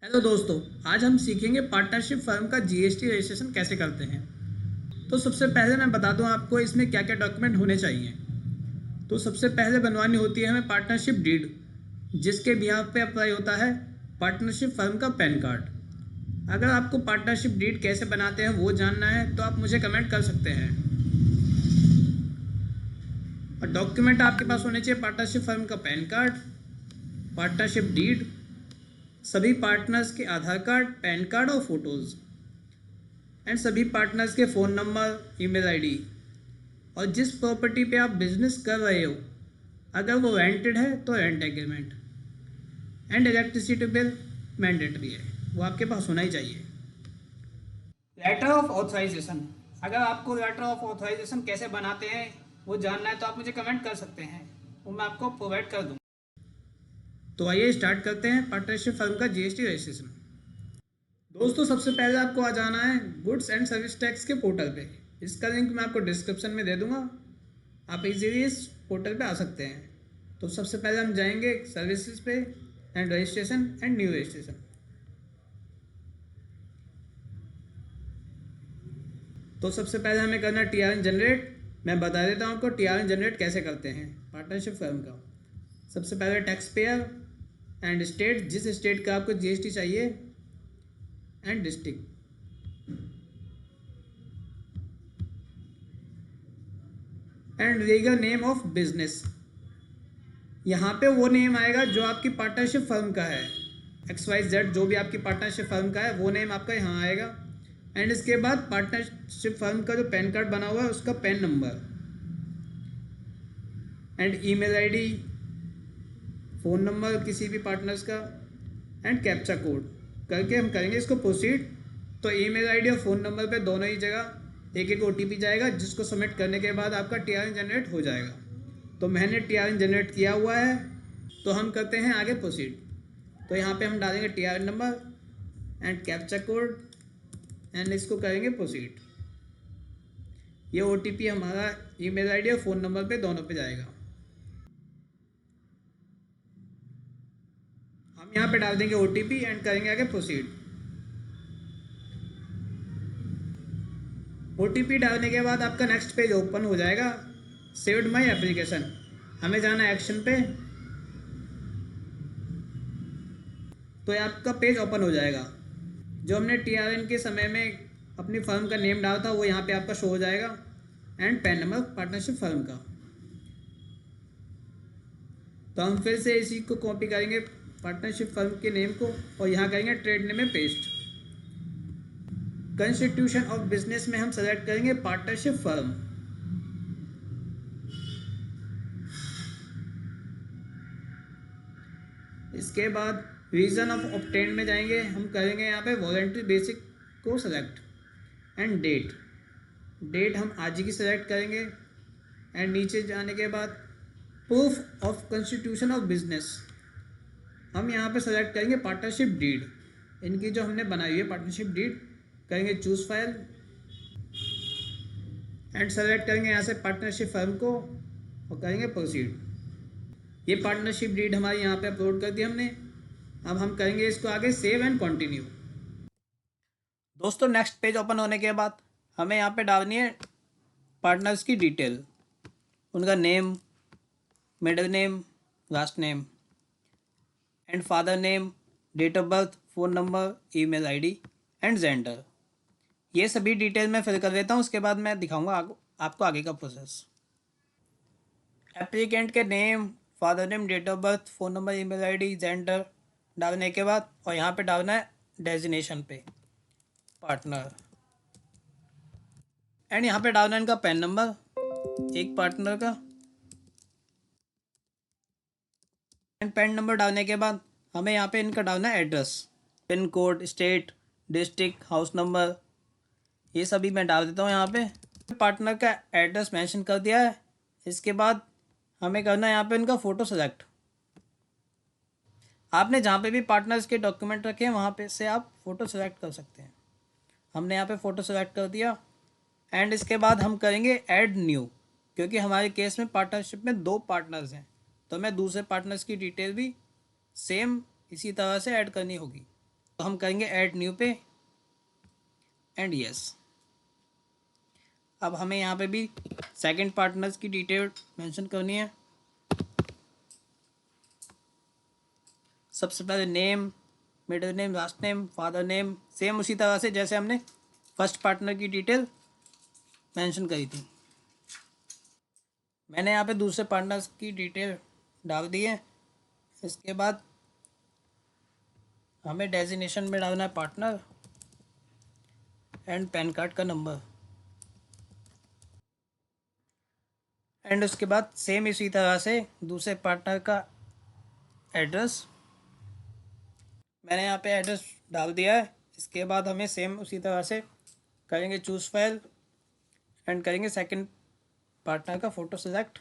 Hello दोस्तों, आज हम सीखेंगे पार्टनरशिप फर्म का जीएसटी रजिस्ट्रेशन कैसे करते हैं। तो सबसे पहले मैं बता दूं आपको इसमें क्या क्या डॉक्यूमेंट होने चाहिए। तो सबसे पहले बनवानी होती है हमें पार्टनरशिप डीड, जिसके बिहाफ पे अप्लाई होता है पार्टनरशिप फर्म का पैन कार्ड। अगर आपको पार्टनरशिप डीड कैसे बनाते हैं वो जानना है तो आप मुझे कमेंट कर सकते हैं। और डॉक्यूमेंट आपके पास होने चाहिए पार्टनरशिप फर्म का पैन कार्ड, पार्टनरशिप डीड, सभी पार्टनर्स के आधार कार्ड, पैन कार्ड और फोटोज़, एंड सभी पार्टनर्स के फ़ोन नंबर, ईमेल आईडी, और जिस प्रॉपर्टी पे आप बिजनेस कर रहे हो अगर वो रेंटेड है तो rent agreement, and electricity bill mandatory है, वो आपके पास होना ही चाहिए। लेटर ऑफ ऑथराइजेशन, अगर आपको लेटर ऑफ ऑथराइजेशन कैसे बनाते हैं वो जानना है तो आप मुझे कमेंट कर सकते हैं, वो मैं आपको प्रोवाइड कर दूँ। तो आइए स्टार्ट करते हैं पार्टनरशिप फर्म का जीएसटी रजिस्ट्रेशन। दोस्तों, सबसे पहले आपको आ जाना है गुड्स एंड सर्विस टैक्स के पोर्टल पे। इसका लिंक मैं आपको डिस्क्रिप्शन में दे दूंगा, आप इजीली इस पोर्टल पे आ सकते हैं। तो सबसे पहले हम जाएंगे सर्विसेज पे and registration and new registration. तो सबसे पहले हमें करना टीआरएन जनरेट। मैं बता देता हूँ आपको टीआरएन जनरेट कैसे करते हैं पार्टनरशिप फर्म का। सबसे पहले टैक्स पेयर एंड स्टेट, जिस स्टेट का आपको जीएसटी चाहिए, and district, and legal name of business. यहाँ पे वो नेम आएगा जो आपकी पार्टनरशिप फर्म का है, XYZ जो भी आपकी पार्टनरशिप फर्म का है वो नेम आपका यहाँ आएगा। एंड इसके बाद पार्टनरशिप फर्म का जो पैन कार्ड बना हुआ है उसका pan number, and email ID, phone number किसी भी पार्टनर्स का, एंड कैप्चा कोड करके हम करेंगे इसको प्रोसीड। तो ईमेल आईडी और फ़ोन नंबर पे दोनों ही जगह एक एक OTP जाएगा, जिसको सबमिट करने के बाद आपका टीआरएन जनरेट हो जाएगा। तो मैंने टीआरएन जनरेट किया हुआ है, तो हम करते हैं आगे प्रोसीड। तो यहाँ पे हम डालेंगे TRN number and captcha code and इसको करेंगे प्रोसीड। ये OTP हमारा ईमेल आईडी और फ़ोन नंबर पे दोनों पे जाएगा। हम यहाँ पे डाल देंगे OTP एंड करेंगे आगे प्रोसीड। OTP डालने के बाद आपका नेक्स्ट पेज ओपन हो जाएगा, सेव्ड माई एप्लीकेशन। हमें जाना है एक्शन पे, तो ये आपका पेज ओपन हो जाएगा। जो हमने टीआरएन के समय में अपनी फर्म का नेम डाला था वो यहाँ पे आपका शो हो जाएगा, and pan number partnership firm का। तो हम फिर से इसी को कॉपी करेंगे पार्टनरशिप फर्म के नेम को और यहाँ करेंगे ट्रेड नेम में पेस्ट। कंस्टिट्यूशन ऑफ बिजनेस में हम सेलेक्ट करेंगे पार्टनरशिप फर्म। इसके बाद रीजन ऑफ ऑब्टेन में जाएंगे, हम करेंगे यहाँ पे वॉलंटरी बेसिक को सेलेक्ट, एंड डेट हम आज ही की सेलेक्ट करेंगे। एंड नीचे जाने के बाद proof of constitution of business, हम यहाँ पे सेलेक्ट करेंगे पार्टनरशिप डीड। इनकी जो हमने बनाई हुई है पार्टनरशिप डीड, करेंगे चूज फाइल एंड सेलेक्ट करेंगे यहाँ से पार्टनरशिप फर्म को और करेंगे प्रोसीड। ये पार्टनरशिप डीड हमारी यहाँ पे अपलोड कर दी हमने। अब हम करेंगे इसको आगे सेव एंड कंटिन्यू। दोस्तों, नेक्स्ट पेज ओपन होने के बाद हमें यहाँ पे डालनी है पार्टनर्स की डिटेल, उनका name, middle name, last name, and father name, date of birth, phone number, email ID, and gender. ये सभी डिटेल मैं फिल कर देता हूँ, उसके बाद मैं दिखाऊंगा आपको आगे का प्रोसेस। एप्लीकेंट के name, father name, date of birth, phone number, email ID, gender डालने के बाद और यहाँ पे डालना है डेजिनेशन पे पार्टनर, एंड यहाँ पे डालना है इनका पैन नंबर एक पार्टनर का। एंड पैन नंबर डालने के बाद हमें यहाँ पे इनका डालना है address, pin code, state, district, house number, ये सभी मैं डाल देता हूँ यहाँ पे। पार्टनर का एड्रेस मेंशन कर दिया है। इसके बाद हमें करना है यहाँ पे इनका फ़ोटो सेलेक्ट। आपने जहाँ पे भी पार्टनर्स के डॉक्यूमेंट रखे हैं वहाँ पे से आप फ़ोटो सेलेक्ट कर सकते हैं। हमने यहाँ पे फ़ोटो सेलेक्ट कर दिया। एंड इसके बाद हम करेंगे ऐड न्यू, क्योंकि हमारे केस में पार्टनरशिप में 2 पार्टनर्स हैं, तो हमें दूसरे पार्टनर्स की डिटेल भी सेम इसी तरह से ऐड करनी होगी। तो हम करेंगे ऐड न्यू पे एंड यस। अब हमें यहाँ पे भी सेकंड पार्टनर्स की डिटेल मेंशन करनी है। सबसे पहले name, middle name, last name, father name, same उसी तरह से जैसे हमने फर्स्ट पार्टनर की डिटेल मेंशन करी थी। मैंने यहाँ पे दूसरे पार्टनर्स की डिटेल डाल दी है। इसके बाद हमें डेजिग्नेशन में डालना है पार्टनर एंड पैन कार्ड का नंबर, एंड उसके बाद सेम इसी तरह से दूसरे पार्टनर का एड्रेस, मैंने यहाँ पे एड्रेस डाल दिया है। इसके बाद हमें सेम उसी तरह से करेंगे चूज़ फाइल एंड करेंगे सेकंड पार्टनर का फ़ोटो सेलेक्ट।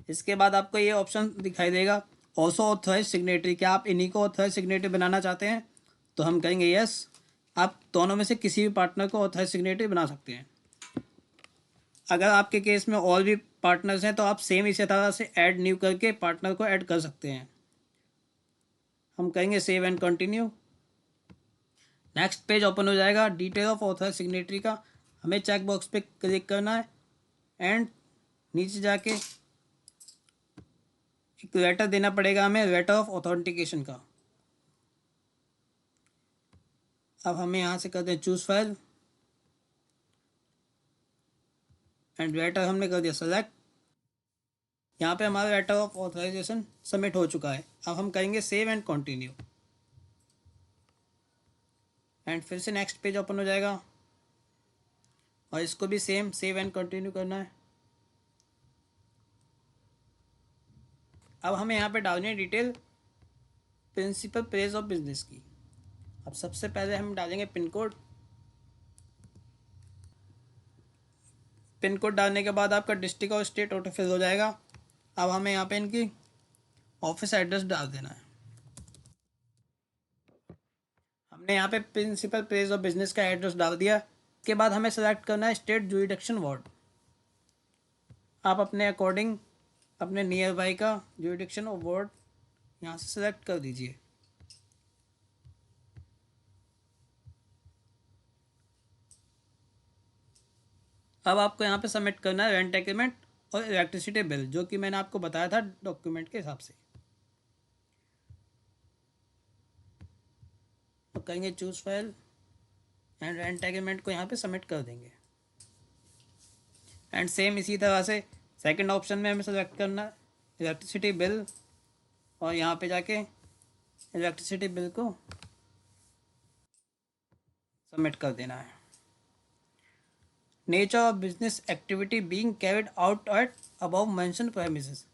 इसके बाद आपको ये ऑप्शन दिखाई देगा ऑल्सो ऑथराइज सिग्नेटरी, क्या आप इन्हीं को ऑथराइज सिग्नेटरी बनाना चाहते हैं? तो हम कहेंगे यस। आप दोनों में से किसी भी पार्टनर को ऑथराइज सिग्नेटरी बना सकते हैं। अगर आपके केस में और भी पार्टनर्स हैं तो आप सेम इसी तरह से ऐड न्यू करके पार्टनर को ऐड कर सकते हैं। हम कहेंगे save and continue. Next page open हो जाएगा डिटेल ऑफ ऑथराइज सिग्नेटरी का। हमें चेक बॉक्स पे क्लिक करना है एंड नीचे जाके एक लेटर देना पड़ेगा हमें, लेटर ऑफ ऑथेंटिकेशन का। अब हमें यहाँ से करते हैं चूज़ फाइल एंड लेटर हमने कर दिया सेलेक्ट। यहाँ पे हमारा लेटर ऑफ ऑथराइजेशन सबमिट हो चुका है। अब हम करेंगे सेव एंड कंटिन्यू एंड फिर से नेक्स्ट पेज ओपन हो जाएगा और इसको भी सेम सेव एंड कंटिन्यू करना है। अब हमें यहाँ पे डालनी है detail principal place of business की। अब सबसे पहले हम डालेंगे पिन कोड। पिन कोड डालने के बाद आपका डिस्ट्रिक्ट और स्टेट ऑटो फिल हो जाएगा। अब हमें यहाँ पे इनकी ऑफिस एड्रेस डाल देना है। हमने यहाँ पे प्रिंसिपल प्लेस ऑफ बिजनेस का एड्रेस डाल दिया। इसके बाद हमें सेलेक्ट करना है स्टेट जुरिडिक्शन वार्ड। आप अपने अकॉर्डिंग अपने नियर बाई का जुरिडिक्शन और वार्ड यहाँ से सेलेक्ट कर दीजिए। अब आपको यहाँ पे सबमिट करना है रेंट एग्रीमेंट और इलेक्ट्रिसिटी बिल, जो कि मैंने आपको बताया था डॉक्यूमेंट के हिसाब से। तो करेंगे choose file and rent agreement को यहाँ पे सबमिट कर देंगे। एंड सेम इसी तरह से सेकंड ऑप्शन में हमें सेलेक्ट करना है इलेक्ट्रिसिटी बिल और यहाँ पे जाके इलेक्ट्रिसिटी बिल को सबमिट कर देना है। Nature of business activity being carried out at above mention premises,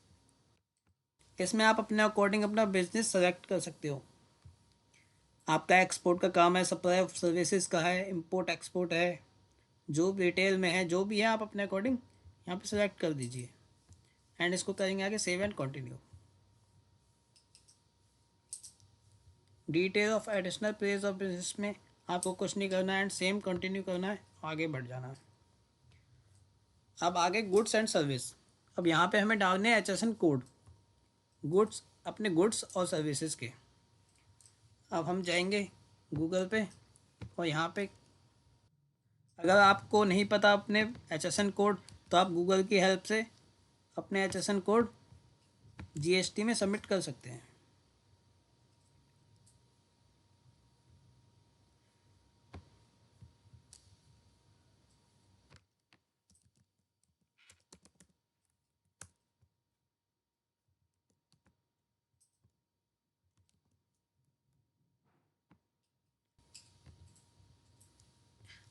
इसमें आप अपने अकॉर्डिंग अपना बिजनेस सेलेक्ट कर सकते हो। आपका एक्सपोर्ट का काम है, सप्लाई ऑफ सर्विसेज का है, इंपोर्ट एक्सपोर्ट है, जो रिटेल में है, जो भी है आप अपने अकॉर्डिंग यहाँ पे सेलेक्ट कर दीजिए। एंड इसको करेंगे आगे save and continue. Detail of additional place of business में आपको कुछ नहीं करना है एंड सेम कंटिन्यू करना है, आगे बढ़ जाना है। अब आगे गुड्स एंड सर्विस। अब यहाँ पे हमें डालने हैं HSN कोड गुड्स, अपने गुड्स और सर्विसेज के। अब हम जाएंगे गूगल पे और यहाँ पे अगर आपको नहीं पता अपने HSN कोड तो आप गूगल की हेल्प से अपने HSN कोड GST में सबमिट कर सकते हैं।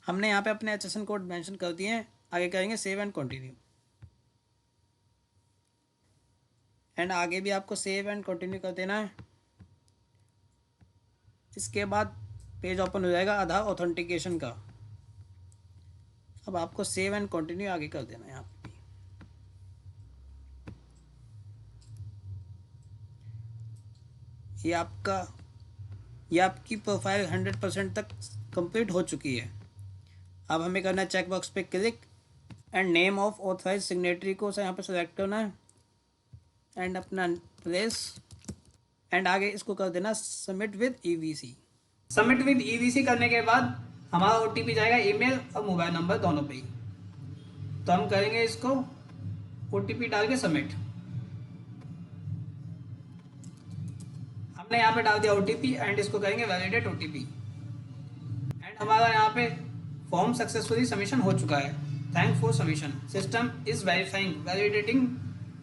हमने यहाँ पे अपने HSN कोड मेंशन कर दिए हैं, आगे करेंगे सेव एंड कंटिन्यू। एंड आगे भी आपको सेव एंड कंटिन्यू कर देना है। इसके बाद पेज ओपन हो जाएगा आधार ऑथेंटिकेशन का। अब आपको सेव एंड कंटिन्यू आगे कर देना है। यहाँ पे ये आपकी प्रोफाइल 100% तक कंप्लीट हो चुकी है। अब हमें करना है चेक बॉक्स पे click and name of authorise signatory को यहाँ पे सेलेक्ट करना है एंड अपना प्लेस एंड आगे इसको कर देना submit with EVC। Submit with EVC करने के बाद हमारा ओटीपी जाएगा ईमेल और मोबाइल नंबर दोनों पे ही। तो हम करेंगे इसको ओटीपी डाल के सबमिट। हमने यहाँ पे डाल दिया ओटीपी एंड इसको करेंगे वैलिडेट ओटीपी एंड हमारा यहाँ पे फॉर्म सक्सेसफुली सबमिशन हो चुका है। Thank for submission, system is verifying validating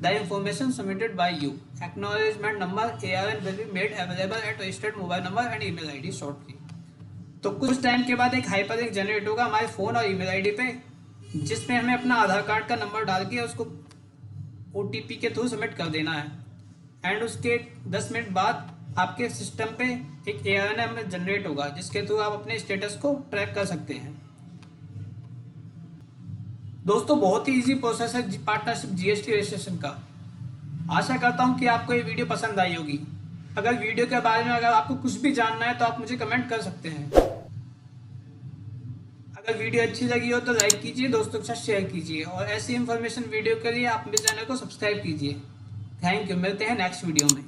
the information submitted by you, acknowledgement number ARN will be made available at registered mobile number and email ID shortly. तो कुछ time के बाद एक hyperlink generate होगा हमारे फ़ोन और email ID पे, जिसमें हमें अपना आधार कार्ड का नंबर डाल के उसको ओटीपी के थ्रू सबमिट कर देना है एंड उसके 10 मिनट बाद आपके सिस्टम पे एक ARN जनरेट होगा जिसके थ्रू आप अपने स्टेटस को ट्रैक कर सकते हैं। दोस्तों बहुत ही इजी प्रोसेस है पार्टनरशिप GST रजिस्ट्रेशन का। आशा करता हूं कि आपको ये वीडियो पसंद आई होगी। अगर वीडियो के बारे में अगर आपको कुछ भी जानना है तो आप मुझे कमेंट कर सकते हैं। अगर वीडियो अच्छी लगी हो तो लाइक कीजिए, दोस्तों के साथ शेयर कीजिए और ऐसी इंफॉर्मेशन वीडियो के लिए आप मेरे चैनल को सब्सक्राइब कीजिए। थैंक यू, मिलते हैं नेक्स्ट वीडियो में।